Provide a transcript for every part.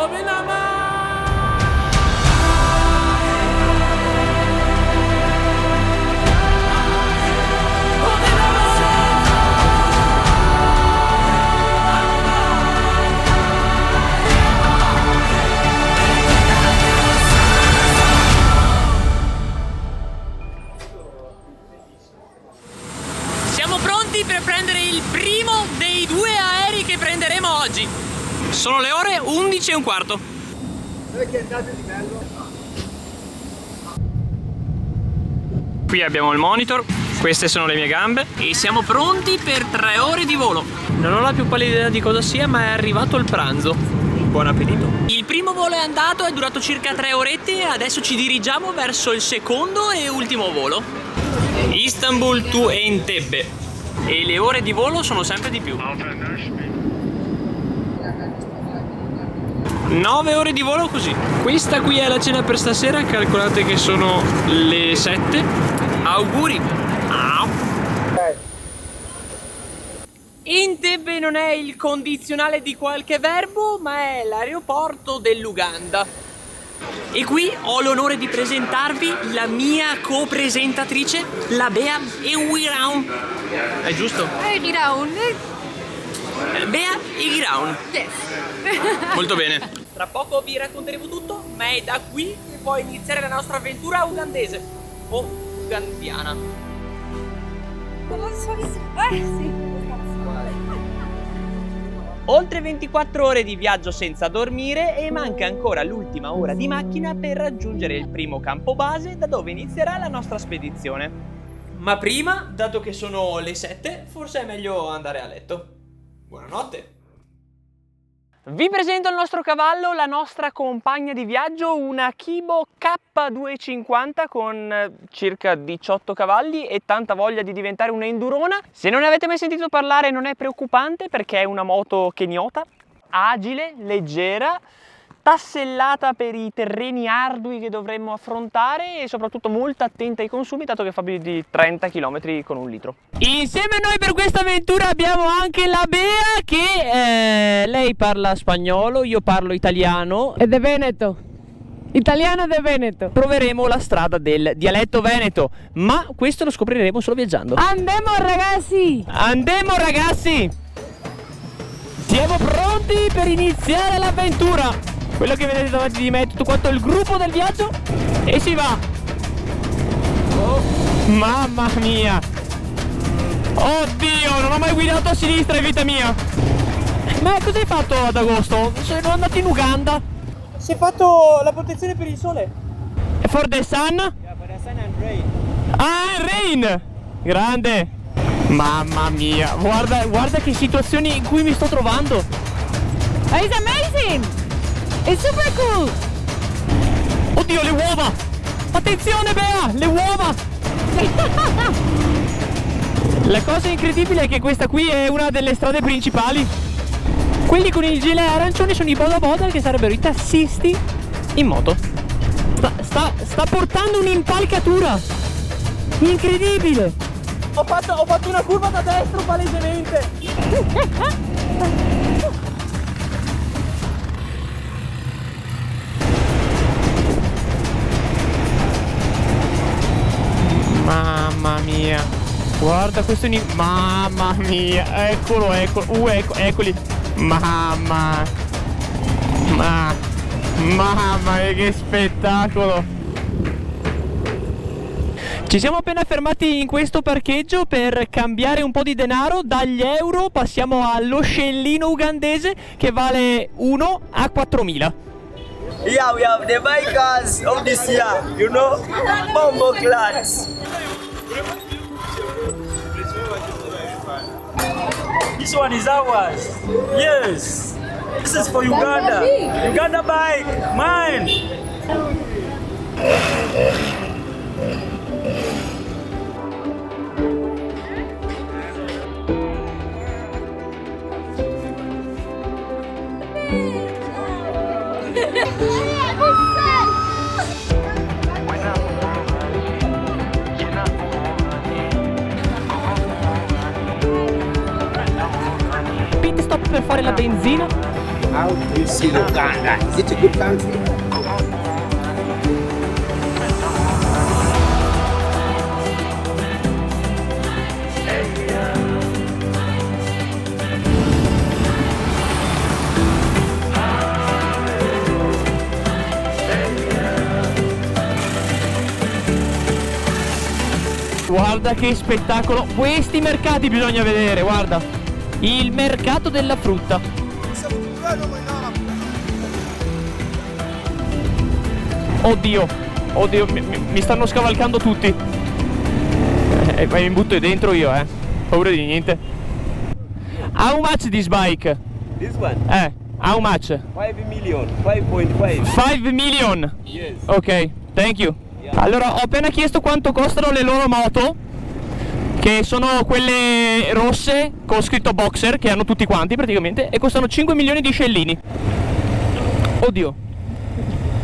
Dove la mano? Siamo pronti per prendere il primo dei 2 aerei che prenderemo oggi. Sono le ore 11:15. Qui abbiamo il monitor, queste sono le mie gambe e siamo pronti per 3 ore di volo. Non ho la più pallida idea di cosa sia, ma è arrivato il pranzo. Buon appetito. Il primo volo è andato, è durato circa 3 orette e adesso ci dirigiamo verso il secondo e ultimo volo. Istanbul to Entebbe. E le ore di volo sono sempre di più. 9 ore di volo così. Questa qui è la cena per stasera, calcolate che sono le 7. Auguri. Entebbe non è il condizionale di qualche verbo, ma è l'aeroporto dell'Uganda. E qui ho l'onore di presentarvi la mia co-presentatrice, la Bea Eghiraun. È giusto? Eghiraun. Bea Eghiraun. Yes. Molto bene. Tra poco vi racconteremo tutto, ma è da qui che può iniziare la nostra avventura ugandese. O ugandiana. Sì. Oltre 24 ore di viaggio senza dormire e manca ancora l'ultima ora di macchina per raggiungere il primo campo base da dove inizierà la nostra spedizione. Ma prima, dato che sono le 7, forse è meglio andare a letto. Buonanotte! Vi presento il nostro cavallo, la nostra compagna di viaggio, una Kibo K250 con circa 18 cavalli e tanta voglia di diventare un'endurona. Se non ne avete mai sentito parlare non è preoccupante perché è una moto keniota, agile, leggera, tassellata per i terreni ardui che dovremmo affrontare e soprattutto molto attenta ai consumi dato che fa più di 30 km con 1 litro. Insieme a noi per questa avventura abbiamo anche la Bea che lei parla spagnolo, io parlo italiano. È de Veneto. Italiano de Veneto. Proveremo la strada del dialetto veneto, ma questo lo scopriremo solo viaggiando. Andiamo ragazzi! Andiamo ragazzi! Siamo pronti per iniziare l'avventura! Quello che vedete davanti di me è tutto quanto il gruppo del viaggio e si va! Oh, mamma mia! Oddio, non ho mai guidato a sinistra in vita mia! Ma cosa hai fatto ad agosto? Sono andato in Uganda! Si è fatto la protezione per il sole! For the sun? Yeah, for the sun and rain. Ah, rain! Grande! Mamma mia, guarda che situazioni in cui mi sto trovando! It's amazing! It's super cool! Oddio, le uova! Attenzione Bea, le uova! La cosa incredibile è che questa qui è una delle strade principali. Quelli con il gilet arancione sono i boda boda che sarebbero i tassisti in moto. Sta portando un'impalcatura! Incredibile! Ho fatto una curva da destra palesemente! Mamma mia, guarda questo mamma mia, eccolo, eccoli. Mamma mia, che spettacolo. Ci siamo appena fermati in questo parcheggio per cambiare un po' di denaro. Dagli euro passiamo allo scellino ugandese che vale 1 a 4.000. Yeah, we have the bikers of this year, you know, Bombo clans. This one is ours. Yes. This is for Uganda. Uganda bike, mine. Pit stop per fare la benzina. How do you see Uganda? Is it a good country? Guarda che spettacolo, questi mercati bisogna vedere, guarda. Il mercato della frutta. Oddio, oddio, mi stanno scavalcando tutti. Mi butto dentro io, paura di niente. How much this bike? This one? How much? 5 million, 5.5. 5 million? Yes. Ok, thank you. Allora, ho appena chiesto quanto costano le loro moto, che sono quelle rosse con scritto boxer, che hanno tutti quanti praticamente, e costano 5 milioni di scellini. Oddio.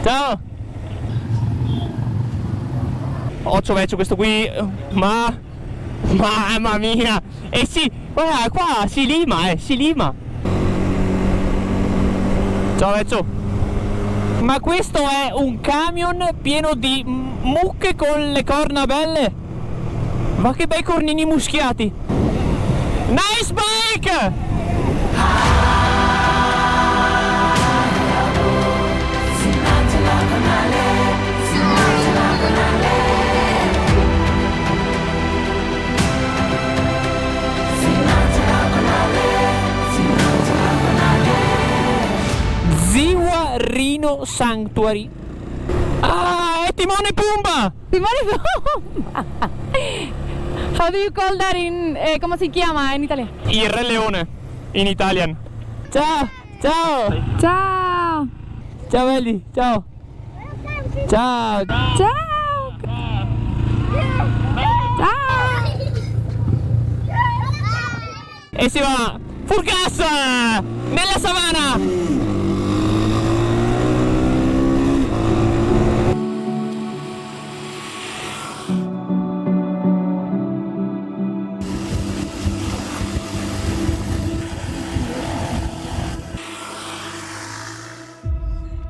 Ciao. Occhio vecchio questo qui. Mamma mia. E sì, guarda qua si lima, si lima. Ciao vecchio. Ma questo è un camion pieno di mucche con le corna belle. Ma che bei cornini muschiati. Nice bike! Ziwa Rhino Sanctuary. Ah, è Timone Pumba! Timone Pumba! How do you call that in... ¿cómo se llama en italiano? Il Re Leone, in Italian. Ciao, ciao! Ciao! Ciao belli, ciao! Ciao! Ciao! Ciao! E si va! Furgas! Nella savana!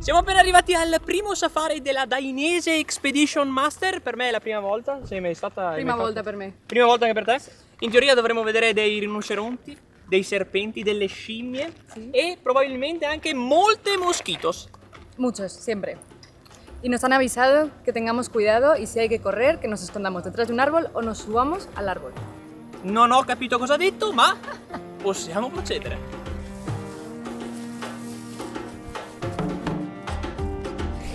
Siamo appena arrivati al primo safari della Dainese Expedition Master. Per me è la prima volta. Sei mai stata? Prima volta per me. Prima volta anche per te? In teoria dovremo vedere dei rinoceronti, dei serpenti, delle scimmie e probabilmente anche molte mosquitos. Muchos, siempre. Y nos han avisado que tengamos cuidado y si hay que correr, que nos escondamos detrás de un árbol o nos subamos al árbol. Non ho capito cosa ha detto, ma possiamo procedere.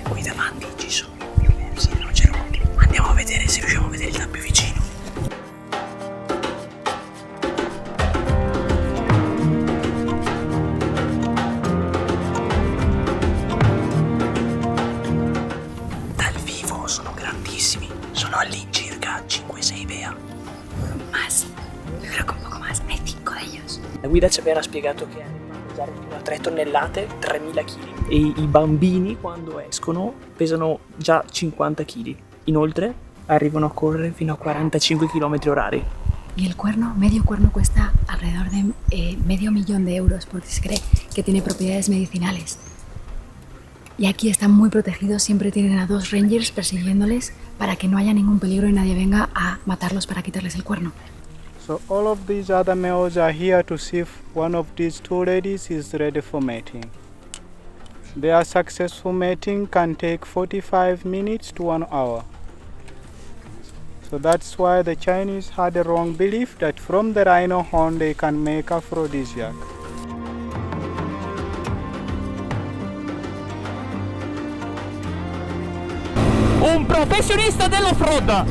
Qui davanti ci sono diversi rinoceronti. Andiamo a vedere se riusciamo a vedere il più vicino. Dal vivo sono grandissimi, sono all'incirca 5-6 vea. Más. Yo creo que un poco más. Hay 5 de ellos. La guida ci aveva spiegato che arrivano a pesare fino a 3 tonnellate, 3000 kg. E i bambini quando escono pesano già 50 kg. Inoltre arrivano a correre fino a 45 km/h. Y el cuerno, medio cuerno cuesta alrededor de medio millón de euros porque se cree que tiene propiedades medicinales. Y aquí están muy protegidos, siempre tienen a 2 rangers persiguiéndoles para que no haya ningún peligro y nadie venga a matarlos para quitarles el cuerno. So all of these other males are here to see if one of these 2 ladies is ready for mating. Their successful mating can take 45 minutes to 1 hour. So that's why the Chinese had a wrong belief that from the rhino horn they can make aphrodisiac. Un professionista dell'off-road!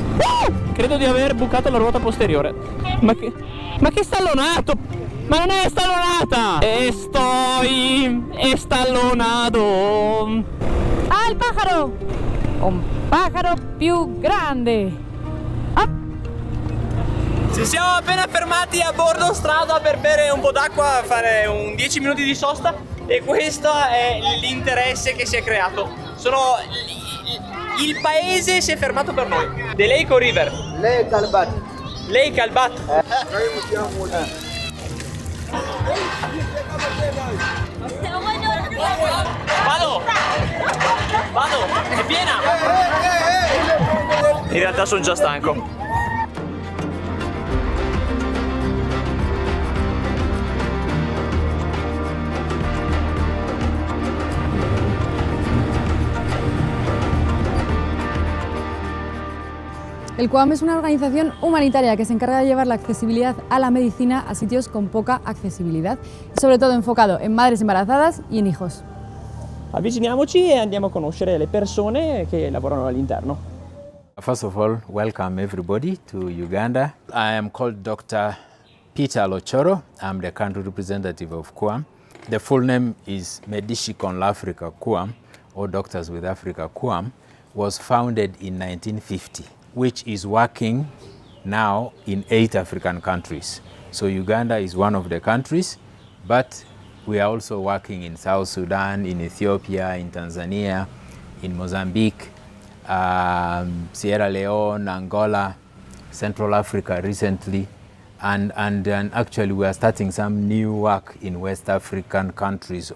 Credo di aver bucato la ruota posteriore. Ma che stallonato! Ma non è stallonata! Estallonado! Ah, il pájaro! Un pájaro più grande! Up. Ci siamo appena fermati a bordo strada per bere un po' d'acqua, fare un 10 minuti di sosta e questo è l'interesse che si è creato. Il paese si è fermato per noi. The Lake o River? Lake Albert. Lake Albert. Very much young. In realtà sono già stanco. El QAM es una organización humanitaria que se encarga de llevar la accesibilidad a la medicina a sitios con poca accesibilidad, sobre todo enfocado en madres embarazadas y en hijos. Avviciniamoci e andiamo a conoscere le persone che lavorano all'interno. First of all, welcome everybody to Uganda. I am called Dr. Peter Lochoro. I'm the country representative of QAM. The full name is Medicicon Africa QAM, or Doctors with Africa QAM, was founded in 1950, which is working now in 8 African countries. So Uganda is one of the countries, but we are also working in South Sudan, in Ethiopia, in Tanzania, in Mozambique, Sierra Leone, Angola, Central Africa recently, and actually we are starting some new work in West African countries.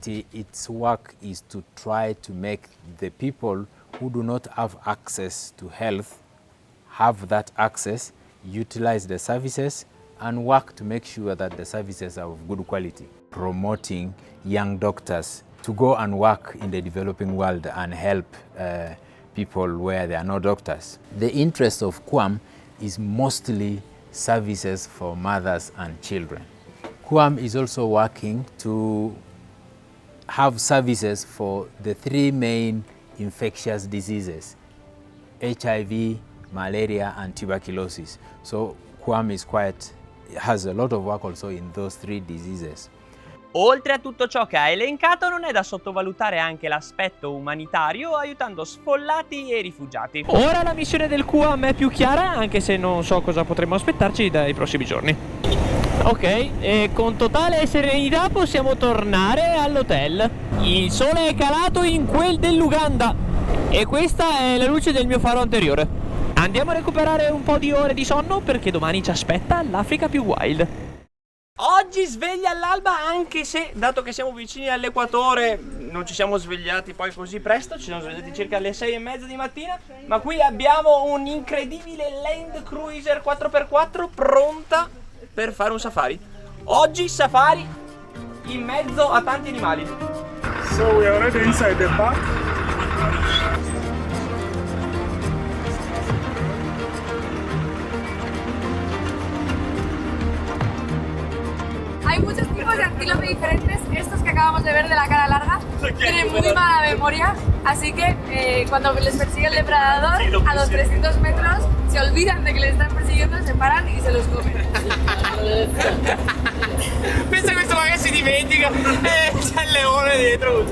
Its work is to try to make the people who do not have access to health have that access, utilize the services, and work to make sure that the services are of good quality. Promoting young doctors to go and work in the developing world and help people where there are no doctors. The interest of QAM is mostly services for mothers and children. QAM is also working to have services for the 3 main infectious diseases: HIV, malaria, and tuberculosis. So QAM has a lot of work also in those 3 diseases. Oltre a tutto ciò che ha elencato, non è da sottovalutare anche l'aspetto umanitario, aiutando sfollati e rifugiati. Ora la missione del QAM è più chiara, anche se non so cosa potremo aspettarci dai prossimi giorni. Ok, e con totale serenità possiamo tornare all'hotel. Il sole è calato in quel dell'Uganda e questa è la luce del mio faro anteriore. Andiamo a recuperare un po' di ore di sonno perché domani ci aspetta l'Africa più wild. Oggi sveglia all'alba, anche se, dato che siamo vicini all'equatore, non ci siamo svegliati poi così presto, ci siamo svegliati circa alle 6:30 di mattina, ma qui abbiamo un incredibile Land Cruiser 4x4 pronta per fare un safari. Oggi safari in mezzo a tanti animali. So we are already inside the park. Hay muchos tipos de antílope diferentes. Estos que acabamos de ver de la cara larga tienen muy mala memoria, así que cuando les persigue el depredador a los 300 metros se olvidan de que les están persiguiendo, se paran y se los comen. Pensa questo magari si dimentica e c'è il leone dietro.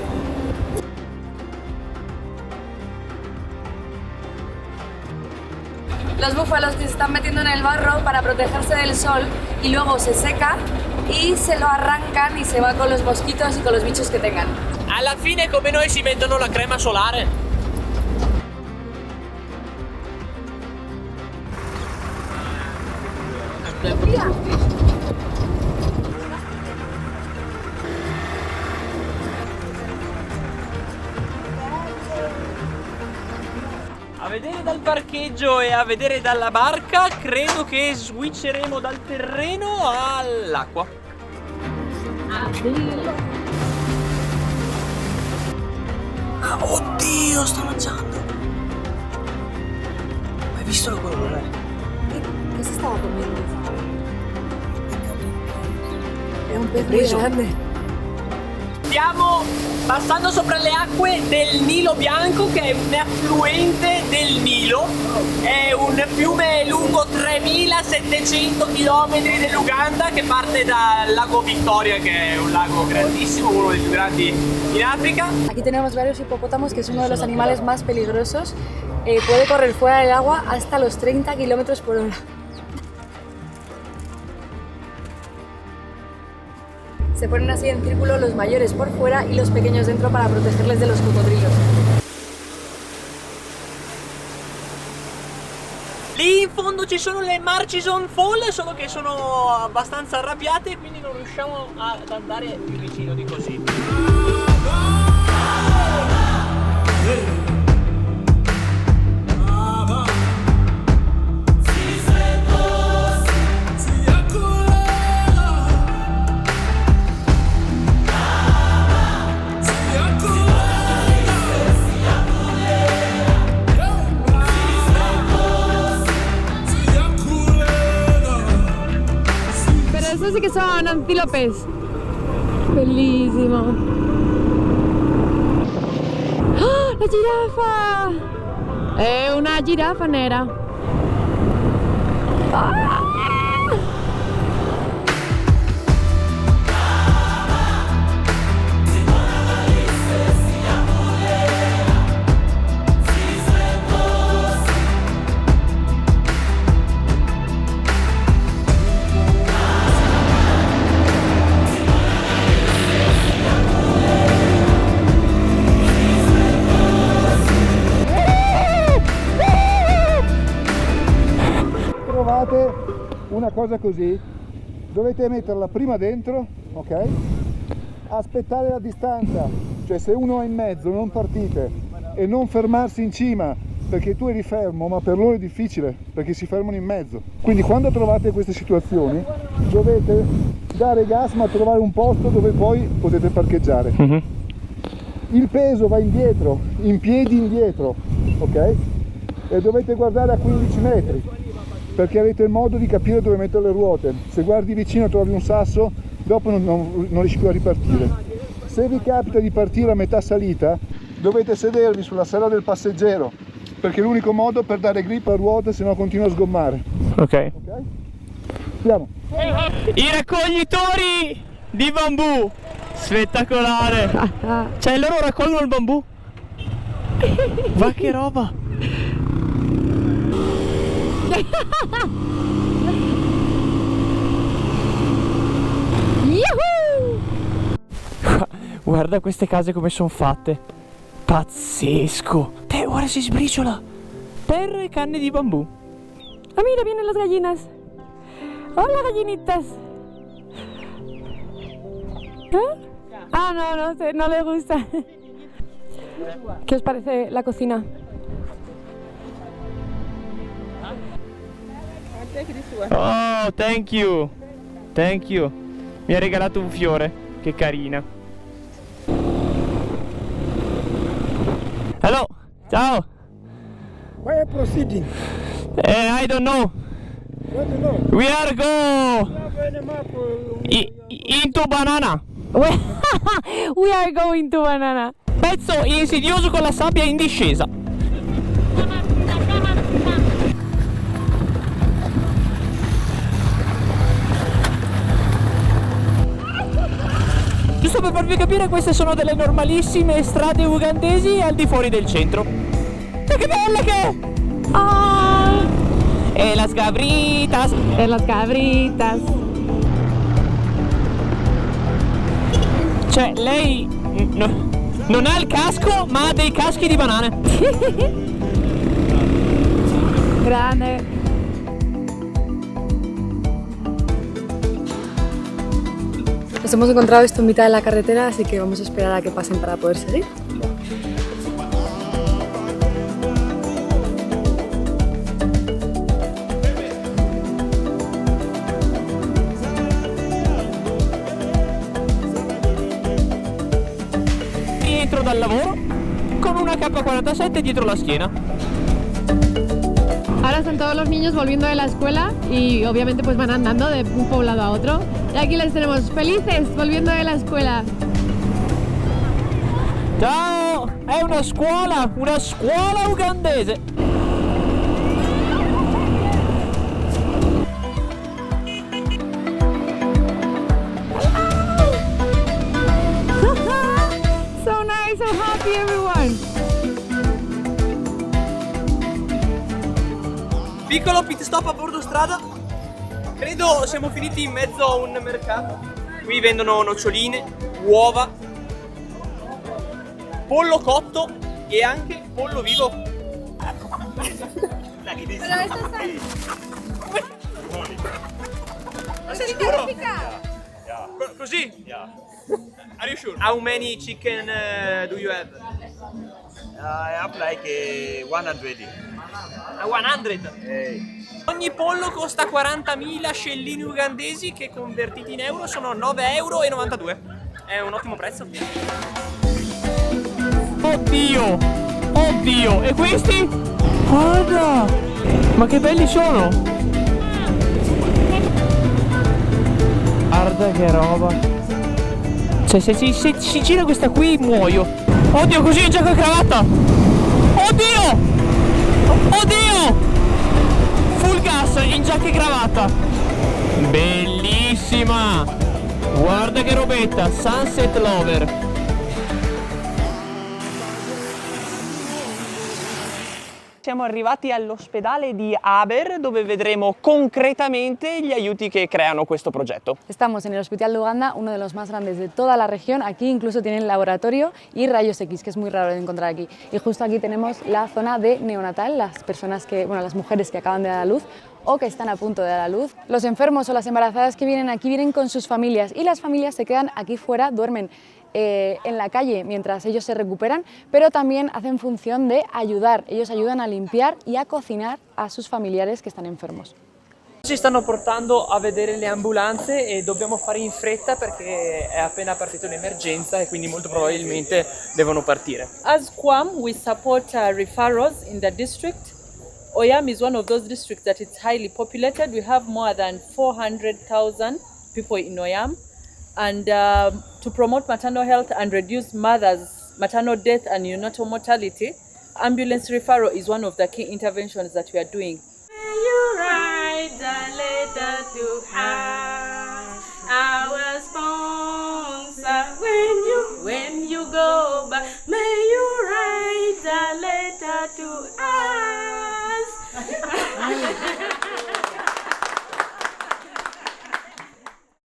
Los búfalos que se están metiendo en el barro para protegerse del sol y luego se seca y se lo arrancan y se va con los mosquitos y con los bichos que tengan. Alla fine come noi si mettono la crema solare. A vedere dal parcheggio e a vedere dalla barca, credo che switcheremo dal terreno all'acqua. Ah, oddio, sta mangiando. Hai visto quello là? ¿Qué se estaba comiendo? È un pez grande. Stiamo passando sopra le acque del Nilo Bianco, che è un affluente del Nilo, è un fiume lungo 3700 km dell'Uganda che parte dal lago Victoria, che è un lago grandissimo, uno dei più grandi in Africa. Aquí tenemos varios hipopótamos, que es uno de los animales más peligrosos. Puede correr fuera del agua hasta los 30 km por hora. Se ponen así en círculo los mayores por fuera y los pequeños dentro para protegerles de los cocodrilos. Lì in fondo ci sono le Murchison Fall, solo che sono abbastanza arrabbiate, quindi non riusciamo ad andare più vicino di così. son antílopes. Bellissimo. ¡Ah, la girafa! È una girafa nera. Ah! Una cosa così, dovete metterla prima dentro, ok? Aspettare la distanza, cioè se uno è in mezzo non partite e non fermarsi in cima perché tu eri fermo, ma per loro è difficile perché si fermano in mezzo. Quindi quando trovate queste situazioni dovete dare gas ma trovare un posto dove poi potete parcheggiare. Il peso va indietro, in piedi indietro, ok? E dovete guardare a 15 metri. Perché avete il modo di capire dove mettere le ruote. Se guardi vicino e trovi un sasso, dopo non riesci più a ripartire. Se vi capita di partire a metà salita, dovete sedervi sulla sella del passeggero, perché è l'unico modo per dare grip a ruote, se no continua a sgommare. Ok. Andiamo. I raccoglitori di bambù. Spettacolare. Cioè loro raccolgono il bambù. Ma che roba. Guarda queste case come sono fatte. Pazzesco. Te guarda si sbriciola. Terra e canne di bambù. Ah, mira, vienen las gallinas. Hola, gallinitas. ¿Eh? Ah, no les gusta. ¿Qué os parece la cocina? Oh, thank you. Thank you. Mi ha regalato un fiore. Che carina. Hello. Ciao. Why are you proceeding? I don't know. What do you know? We are go into banana. We are going to banana. Pezzo insidioso con la sabbia in discesa. Giusto per farvi capire, queste sono delle normalissime strade ugandesi al di fuori del centro. Ma che belle che è! Ah! E las cabritas! E las cabritas! Cioè, lei non ha il casco, ma ha dei caschi di banane. Grande! Nos hemos encontrado esto en mitad de la carretera, así que vamos a esperar a que pasen para poder seguir. Rientro dal lavoro con una K47 dietro la schiena. Ahora están todos los niños volviendo de la escuela y obviamente pues van andando de un poblado a otro. Y aquí les tenemos felices volviendo de la escuela. Ciao! È una scuola ugandese. So nice, so happy everyone. Piccolo pit stop a bordo strada. Credo siamo finiti in mezzo a un mercato. Qui vendono noccioline, uova, pollo cotto e anche pollo vivo. Ma sei sicuro? Così? Are you sure? How many chicken do you have? I have like 100. 100? Ogni pollo costa 40.000 scellini ugandesi che convertiti in euro sono 9,92 €. È un ottimo prezzo. Oddio! Oddio! E questi? Guarda! Ma che belli sono! Guarda che roba. Cioè se si gira questa qui muoio. Oddio, così in giacca e cravatta. Oddio. Oddio. Full gas in giacca e cravatta. Bellissima. Guarda che robetta. Sunset Lover. Siamo arrivati all'ospedale di Aber, dove vedremo concretamente gli aiuti que creano questo progetto. Estamos en el Hospital de Uganda, uno de los más grandes de toda la región. Aquí incluso tienen laboratorio y rayos X, que es muy raro de encontrar aquí. Y justo aquí tenemos la zona de neonatal, las personas que, bueno, las mujeres que acaban de dar a luz o que están a punto de dar a luz. Los enfermos o las embarazadas que vienen aquí vienen con sus familias y las familias se quedan aquí fuera, duermen en la calle mientras ellos se recuperan, pero también hacen función de ayudar. Ellos ayudan a limpiar y a cocinar a sus familiares que están enfermos. Ci stanno portando a vedere le ambulanze e dobbiamo fare in fretta perché è appena partita un'emergenza e quindi molto probabilmente devono partire. As QAM, we support referrals in the district. Oyam is one of those districts that is highly populated. We have more than 400,000 people in Oyam. And to promote maternal health and reduce mothers' maternal death and neonatal mortality, ambulance referral is one of the key interventions that we are doing. May you write the letter to her, our sponsor, when you go back. May you write the letter to us.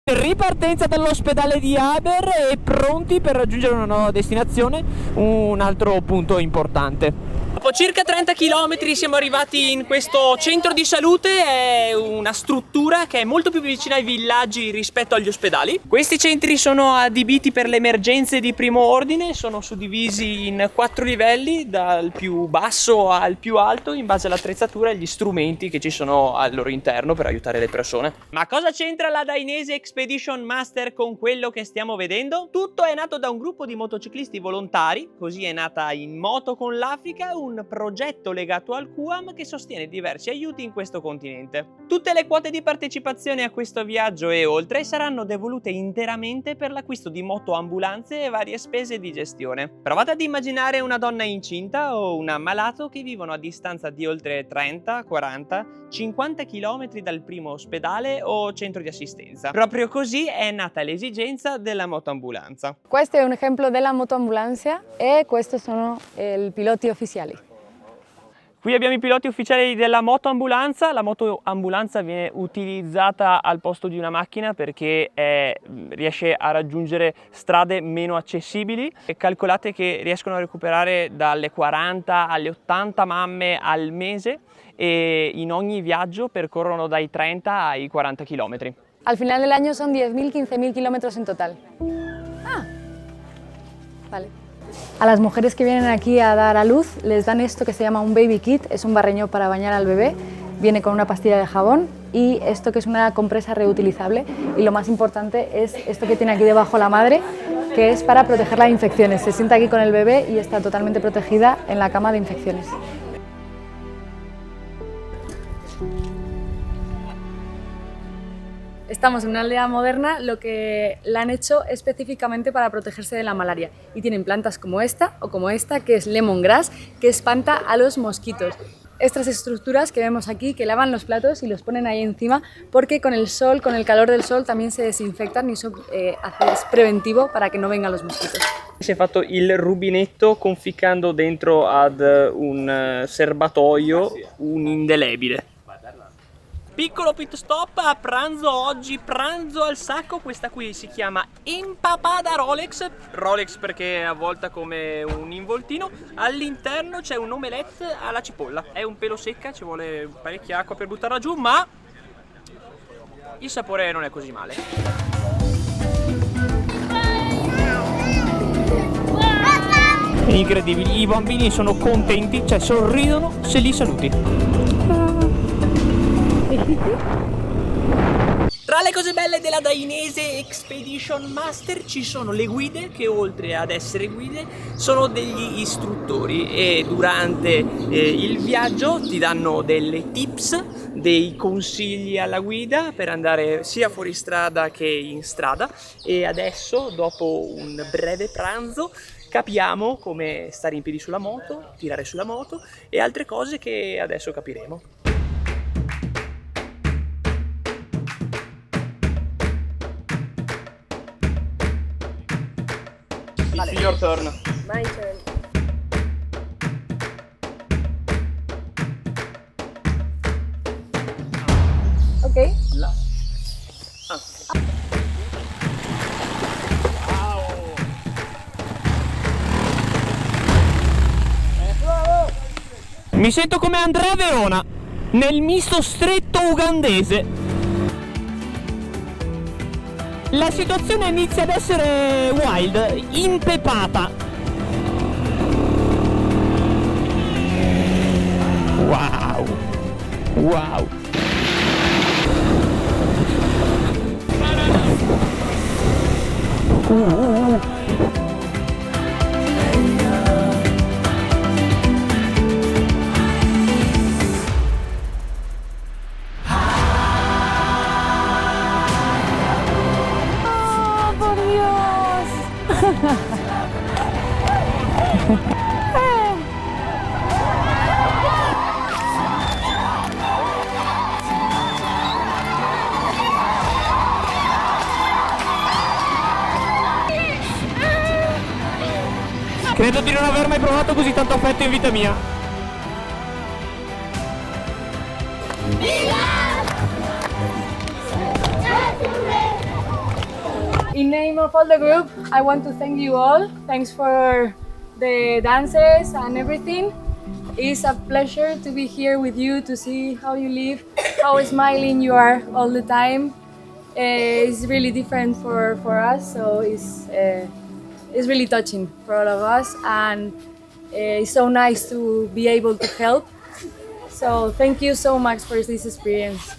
Ripartenza dall'ospedale di Aber e pronti per raggiungere una nuova destinazione, un altro punto importante. Dopo circa 30 km siamo arrivati in questo centro di salute, è una struttura che è molto più vicina ai villaggi rispetto agli ospedali. Questi centri sono adibiti per le emergenze di primo ordine, sono suddivisi in 4 livelli, dal più basso al più alto, in base all'attrezzatura e agli strumenti che ci sono al loro interno per aiutare le persone. Ma cosa c'entra la Dainese Expedition Master con quello che stiamo vedendo? Tutto è nato da un gruppo di motociclisti volontari, così è nata In Moto con l'Africa, un progetto legato al QAM che sostiene diversi aiuti in questo continente. Tutte le quote di partecipazione a questo viaggio e oltre saranno devolute interamente per l'acquisto di motoambulanze e varie spese di gestione. Provate ad immaginare una donna incinta o un ammalato che vivono a distanza di oltre 30, 40, 50 km dal primo ospedale o centro di assistenza. Proprio così è nata l'esigenza della motoambulanza. Questo è un esempio della motoambulanza e questi sono i piloti ufficiali. Qui abbiamo i piloti ufficiali della motoambulanza. La motoambulanza viene utilizzata al posto di una macchina perché riesce a raggiungere strade meno accessibili. E calcolate che riescono a recuperare dalle 40 alle 80 mamme al mese e in ogni viaggio percorrono dai 30 ai 40 km. Al final del año son 10.000, 15.000 kilómetros en total. Vale. A las mujeres que vienen aquí a dar a luz les dan esto que se llama un baby kit, es un barreño para bañar al bebé, viene con una pastilla de jabón y esto que es una compresa reutilizable y lo más importante es esto que tiene aquí debajo la madre, que es para protegerla de infecciones. Se sienta aquí con el bebé y está totalmente protegida en la cama de infecciones. Estamos en una aldea moderna, lo que la han hecho específicamente para protegerse de la malaria. Y tienen plantas como esta o como esta, que es lemongrass, que espanta a los mosquitos. Estas estructuras que vemos aquí, que lavan los platos y los ponen ahí encima, porque con el sol, con el calor del sol, también se desinfectan y eso es preventivo para que no vengan los mosquitos. Si è fatto il rubinetto conficcando dentro ad un serbatoio un indelebile. Piccolo pit stop a pranzo oggi, pranzo al sacco. Questa qui si chiama Empapada Rolex, Rolex perché è avvolta come un involtino. All'interno c'è un omelette alla cipolla, è un pelo secca, ci vuole parecchia acqua per buttarla giù, ma il sapore non è così male. Incredibili, i bambini sono contenti, cioè sorridono se li saluti. Tra le cose belle della Dainese Expedition Master ci sono le guide che oltre ad essere guide sono degli istruttori e durante il viaggio ti danno delle tips, dei consigli alla guida per andare sia fuori strada che in strada e adesso dopo un breve pranzo capiamo come stare in piedi sulla moto, tirare sulla moto e altre cose che adesso capiremo. It's your turn. My turn. Okay. Là. Mi sento come Andrea Verona nel misto stretto ugandese. La situazione inizia ad essere wild, impepata. Wow. Wow. Credo di non aver mai provato così tanto affetto in vita mia. In name of all the group, I want to thank you all. Thanks for the dances and everything. It's a pleasure to be here with you to see how you live, how smiling you are all the time. It's really different for us, so it's really touching for all of us, and it's so nice to be able to help. So thank you so much for this experience.